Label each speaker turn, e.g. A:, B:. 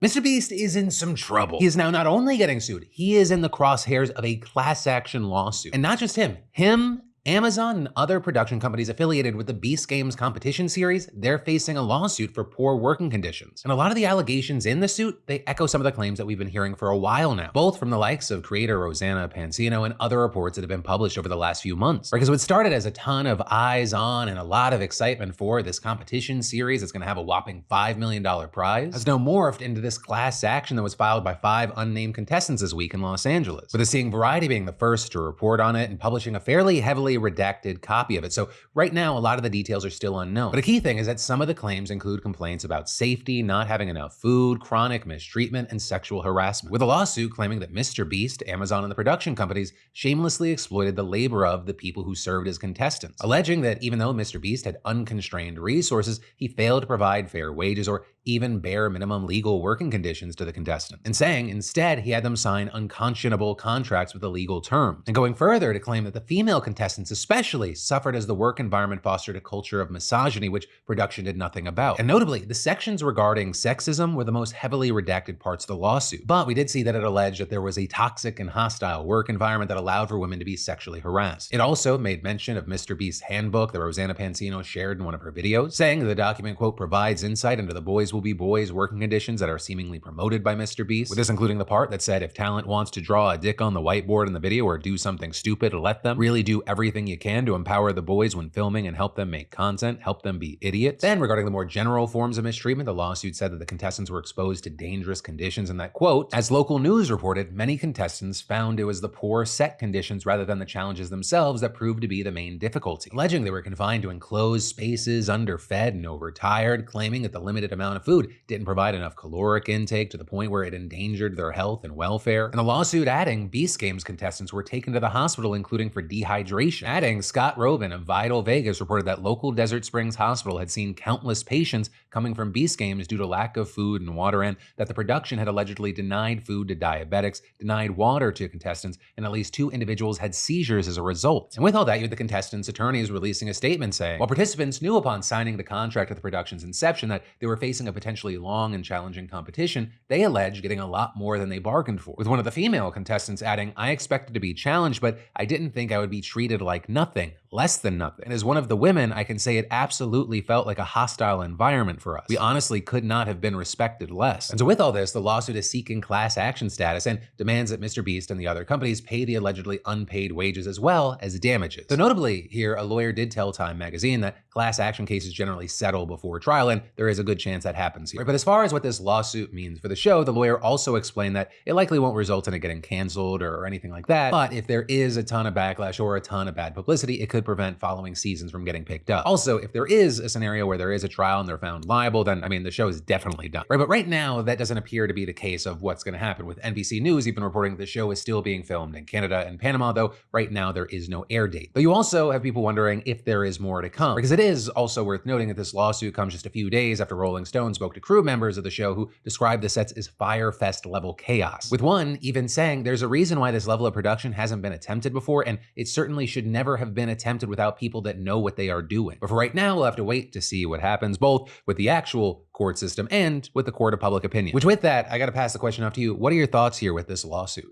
A: MrBeast is in some trouble. He is now not only getting sued, he is in the crosshairs of a class action lawsuit. And not just him, Amazon and other production companies affiliated with the Beast Games competition series, they're facing a lawsuit for poor working conditions. And a lot of the allegations in the suit, they echo some of the claims that we've been hearing for a while now, both from the likes of creator Rosanna Pansino and other reports that have been published over the last few months. Because what started as a ton of eyes on and a lot of excitement for this competition series that's gonna have a whopping $5 million prize, has now morphed into this class action that was filed by 5 unnamed contestants this week in Los Angeles, with the Seeing Variety being the first to report on it and publishing a fairly heavily redacted copy of it. So right now, a lot of the details are still unknown. But a key thing is that some of the claims include complaints about safety, not having enough food, chronic mistreatment, and sexual harassment, with a lawsuit claiming that MrBeast, Amazon, and the production companies shamelessly exploited the labor of the people who served as contestants, alleging that even though MrBeast had unconstrained resources, he failed to provide fair wages or even bare minimum legal working conditions to the contestants, and saying instead he had them sign unconscionable contracts with illegal terms, and going further to claim that the female contestants especially suffered as the work environment fostered a culture of misogyny which production did nothing about. And notably, the sections regarding sexism were the most heavily redacted parts of the lawsuit, but we did see that it alleged that there was a toxic and hostile work environment that allowed for women to be sexually harassed. It also made mention of MrBeast's handbook that Rosanna Pansino shared in one of her videos, saying that the document, quote, provides insight into the boys will be boys working conditions that are seemingly promoted by MrBeast, with this including the part that said if talent wants to draw a dick on the whiteboard in the video or do something stupid, let them. Really do everything you can to empower the boys when filming and help them make content, help them be idiots. Then regarding the more general forms of mistreatment, the lawsuit said that the contestants were exposed to dangerous conditions and that, quote, as local news reported, many contestants found it was the poor set conditions rather than the challenges themselves that proved to be the main difficulty, alleging they were confined to enclosed spaces, underfed and overtired, claiming that the limited amount of food didn't provide enough caloric intake to the point where it endangered their health and welfare. And the lawsuit adding Beast Games contestants were taken to the hospital including for dehydration, adding Scott Robin of Vital Vegas reported that local Desert Springs Hospital had seen countless patients coming from Beast Games due to lack of food and water, and that the production had allegedly denied food to diabetics, denied water to contestants, and at least 2 individuals had seizures as a result. And with all that, you had the contestants' attorneys releasing a statement saying, while participants knew upon signing the contract at the production's inception that they were facing a potentially long and challenging competition, they alleged getting a lot more than they bargained for, with one of the female contestants adding, I expected to be challenged, but I didn't think I would be treated like nothing, less than nothing. And as one of the women, I can say it absolutely felt like a hostile environment for us. We honestly could not have been respected less. And so with all this, the lawsuit is seeking class action status and demands that MrBeast and the other companies pay the allegedly unpaid wages as well as damages. So notably here, a lawyer did tell Time magazine that class action cases generally settle before trial, and there is a good chance that happens here. But as far as what this lawsuit means for the show, the lawyer also explained that it likely won't result in it getting canceled or anything like that, but if there is a ton of backlash or a ton of bad publicity, it could prevent following seasons from getting picked up. Also, if there is a scenario where there is a trial and they're found liable, then, I mean, the show is definitely done, right? But right now, that doesn't appear to be the case of what's gonna happen, with NBC News even reporting the show is still being filmed in Canada and Panama, though right now there is no air date. But you also have people wondering if there is more to come, because it is also worth noting that this lawsuit comes just a few days after Rolling Stone spoke to crew members of the show who described the sets as Fyre Fest level chaos, with one even saying there's a reason why this level of production hasn't been attempted before, and it certainly should never have been attempted without people that know what they are doing. But for right now, we'll have to wait to see what happens, both with the actual court system and with the court of public opinion. Which with that, I gotta pass the question off to you. What are your thoughts here with this lawsuit?